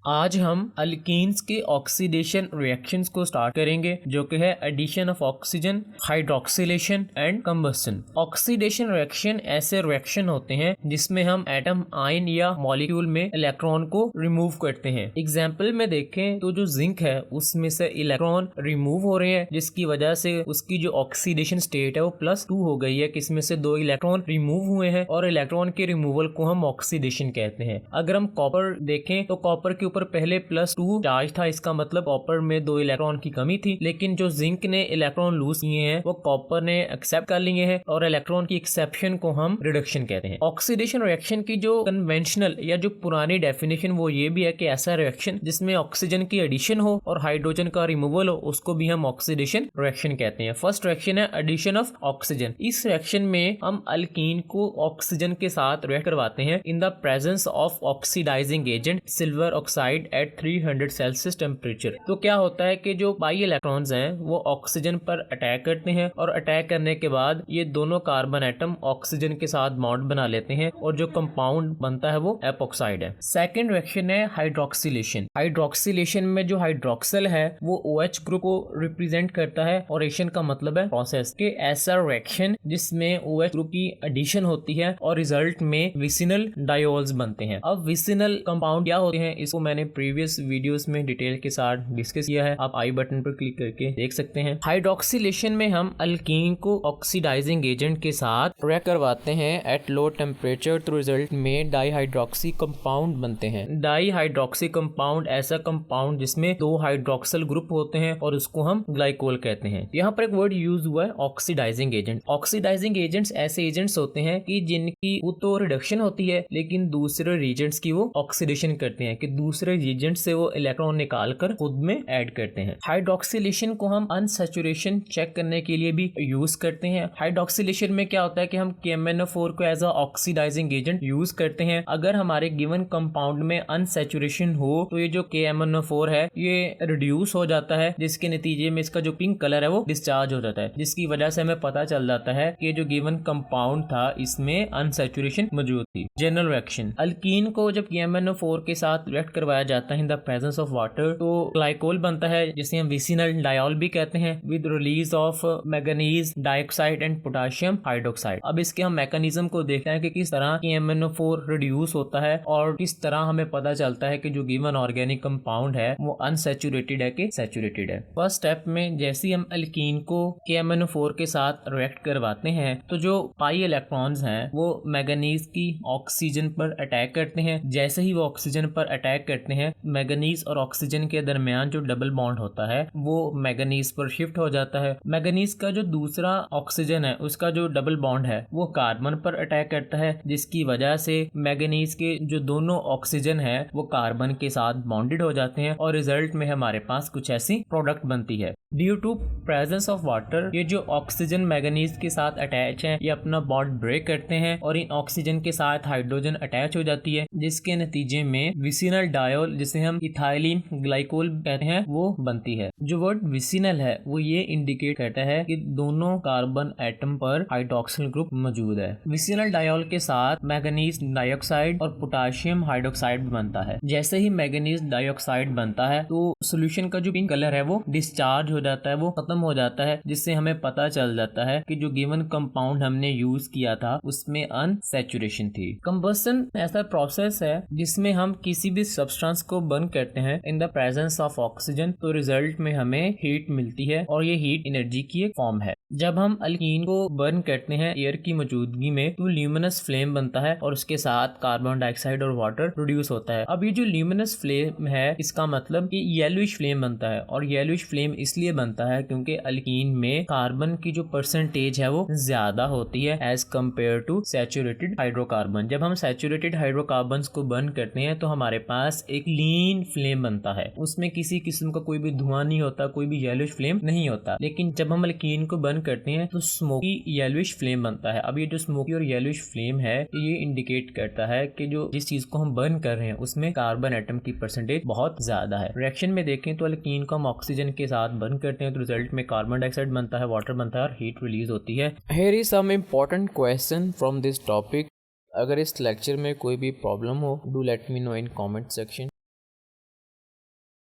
आज हम अल्कीन्स के ऑक्सीडेशन रिएक्शंस को स्टार्ट करेंगे, जो कि है addition of oxygen, hydroxylation and combustion. Oxidation reaction ऐसे रिएक्शन होते हैं जिसमें हम एटम, आयन या मॉलिक्यूल में इलेक्ट्रॉन को रिमूव करते हैं। एग्जाम्पल में देखें तो जो जिंक है उसमें से इलेक्ट्रॉन रिमूव हो रहे हैं, जिसकी वजह से उसकी जो ऑक्सीडेशन स्टेट है वो +2 हो गई है, किसमें से 2 इलेक्ट्रॉन रिमूव हुए हैं और इलेक्ट्रॉन के रिमूवल को हम ऑक्सीडेशन कहते हैं। अगर हम कॉपर देखें तो कॉपर के ऊपर पहले +2 चार्ज था, इसका मतलब कॉपर में 2 इलेक्ट्रॉन की कमी थी, लेकिन जो जिंक ने इलेक्ट्रॉन लूज किए हैं वो कॉपर ने एक्सेप्ट कर लिए हैं और इलेक्ट्रॉन की एक्सेप्शन को हम रिडक्शन कहते हैं। ऑक्सीडेशन रिएक्शन की जो कन्वेंशनल या जो पुरानी डेफिनेशन वो ये भी है कि ऐसा रिएक्शन जिसमें ऑक्सीजन की एडिशन हो और हाइड्रोजन का रिमूवल हो उसको भी हम ऑक्सीडेशन रिएक्शन कहते हैं। फर्स्ट रिएक्शन है एडिशन ऑफ ऑक्सीजन। इस रिएक्शन में हम अल्कीन को ऑक्सीजन के साथ रिएक्ट करवाते हैं in the presence of oxidising agent silver oxide at 300 Celsius temperature. तो क्या होता है कि जो पाई इलेक्ट्रॉन्स हैं वो ऑक्सीजन पर अटैक करते हैं और अटैक करने के बाद ये दोनों कार्बन एटम ऑक्सीजन के साथ बॉन्ड बना लेते हैं और जो कंपाउंड बनता है वो एपॉक्साइड है। सेकेंड रिएक्शन है हाइड्रोक्सिलेशन। हाइड्रोक्सिलेशन में जो हाइड्रोक्सिल है वो OH ग्रुप को रिप्रेजेंट करता है और एशन का मतलब है प्रोसेस के ऐसा रिएक्शन जिसमें OH ग्रुप की एडिशन होती है और रिजल्ट में विसिनल डायोल्स बनते हैं। अब विसिनल कंपाउंड क्या होते हैं इसको मैंने प्रीवियस वीडियोस में डिटेल के साथ डिस्कस किया है, आप आई बटन पर क्लिक करके देख सकते हैं। हाइड्रोक्सिलेशन में हम अल्कीन को ऑक्सीडाइजिंग एजेंट के साथ रिएक्ट करवाते हैं एट लो टेम्परेचर, तो रिजल्ट में डाईहाइड्रोक्सी कंपाउंड बनते हैं। डाईहाइड्रोक्सी कंपाउंड ऐसा कंपाउंड जिसमें 2 हाइड्रोक्सिल ग्रुप होते हैं और उसको हम ग्लाइकोल कहते हैं। यहाँ पर एक वर्ड यूज हुआ है ऑक्सीडाइजिंग एजेंट। ऑक्सीडाइजिंग एजेंट्स ऐसे एजेंट्स होते हैं कि जिनकी वो तो रिडक्शन होती है लेकिन दूसरे रीजेंट्स की वो ऑक्सीडेशन करते हैं, कि दूसरे रीजेंट से वो इलेक्ट्रॉन निकाल कर खुद में ऐड करते हैं। हाइड्रोक्सिलेशन को हम अनसैचुरेशन चेक करने के लिए भी यूज करते हैं। हाइड्रोक्सिलेशन में क्या होता है कि हम KMnO4 को as a oxidising agent use करते हैं। अगर हमारे गिवन कंपाउंड में अनसैचुरेशन हो तो ये जो KMnO4 है ये रिड्यूस हो जाता है, जिसके नतीजे में इसका जो पिंक कलर है वो डिस्चार्ज हो जाता है, जिसकी वजह से हमें पता चल जाता है कि जो गिवन कंपाउंड था इसमें अनसैचुरेशन मौजूद थी। जनरल रिएक्शन, अल्कीन को जब KMnO4 के साथ रिएक्ट करवाया जाता है इन द प्रेजेंस ऑफ वाटर तो ग्लाइकोल बनता है, जिसे हम विसिनल डायोल भी कहते हैं, with release of manganese dioxide and potassium hydroxide. अब इसके हम मैकेनिज्म को देखते हैं कि किस तरह KMnO4 रिड्यूस होता है और किस तरह हमें पता चलता है कि जो गिवन ऑर्गेनिक कंपाउंड है वो अनसैचुरेटेड है कि सैचुरेटेड है। फर्स्ट स्टेप में जैसे ही हम अल्कीन को KMnO4 के साथ रिएक्ट करवाते हैं तो जो पाई इलेक्ट्रॉन्स हैं वो मैंगनीज की ऑक्सीजन पर अटैक करते हैं। जैसे ही वो ऑक्सीजन पर अटैक करते हैं मैंगनीज और ऑक्सीजन के दरमियान जो डबल बॉन्ड होता है वो मैंगनीज पर शिफ्ट हो जाता है। मैंगनीज का जो दूसरा ऑक्सीजन है उसका जो डबल बॉन्ड है वो कार्बन पर अटैक करता है, जिसकी वजह से मैंगनीज के जो दोनों ऑक्सीजन है वो कार्बन के साथ बॉन्डेड हो जाते हैं और रिजल्ट में हमारे पास कुछ ऐसी प्रोडक्ट बनती है। Due to presence of water ये जो ऑक्सीजन मैंगनीज के साथ अटैच है ये अपना बॉन्ड ब्रेक करते हैं और इन ऑक्सीजन के साथ हाइड्रोजन अटैच हो जाती है, जिसके नतीजे में विसिनल डायोल जिसे हम इथाइलिन ग्लाइकोल कहते हैं वो बनती है। जो वर्ड विसिनल है वो ये इंडिकेट करता है कि दोनों कार्बन एटम पर हाइड्रोक्सिल ग्रुप मौजूद है। विसिनल डायोल के साथ मैंगनीज डाइऑक्साइड और पोटेशियम हाइड्रोक्साइड बनता है। जैसे ही मैंगनीज डाइऑक्साइड बनता है तो सोल्यूशन का जो पिंक कलर है वो डिस्चार्ज हो जाता है, वो खत्म हो जाता है, जिससे हमें पता चल जाता है कि जो गिवन कंपाउंड हमने यूज किया था उसमें अनसैचुरेशन थी। कंबस्शन ऐसा प्रोसेस है जिसमें हम किसी भी सब्सटेंस को बर्न करते हैं in the presence of oxygen, तो रिजल्ट में हमें हीट मिलती है और ये हीट एनर्जी की एक फॉर्म है। जब हम अल्कीन को बर्न करते हैं एयर की मौजूदगी में तो ल्यूमिनस फ्लेम बनता है और उसके साथ कार्बन डाइऑक्साइड और वाटर प्रोड्यूस होता है। अब ये जो ल्यूमिनस फ्लेम है इसका मतलब कि येलोइश फ्लेम बनता है और येलोइश फ्लेम इसलिए बनता है क्योंकि अल्कीन में कार्बन की जो परसेंटेज है वो ज्यादा होती है as compare to saturated hydrocarbon. जब हम सैचुरेटेड हाइड्रोकार्बन को बर्न करते हैं तो हमारे पास एक लीन फ्लेम बनता है, उसमें किसी किस्म का कोई भी धुआं नहीं होता, कोई भी येलोइश फ्लेम नहीं होता। लेकिन जब हम अल्कीन को बर्न करते हैं तो स्मोकी येलोइश फ्लेम बनता है। अब ये जो स्मोकी और येलोइश फ्लेम है ये इंडिकेट करता है कि जो जिस चीज को हम बर्न कर रहे हैं उसमें कार्बन एटम की परसेंटेज बहुत ज्यादा है। रिएक्शन में देखें तो अल्कीन को हम ऑक्सीजन के साथ बर्न करते हैं तो रिजल्ट में कार्बन डाइऑक्साइड बनता है, वाटर बनता है और हीट रिलीज होती है। Here is some important question from this topic. अगर इस लेक्चर में कोई भी प्रॉब्लम हो do let me know in comment section.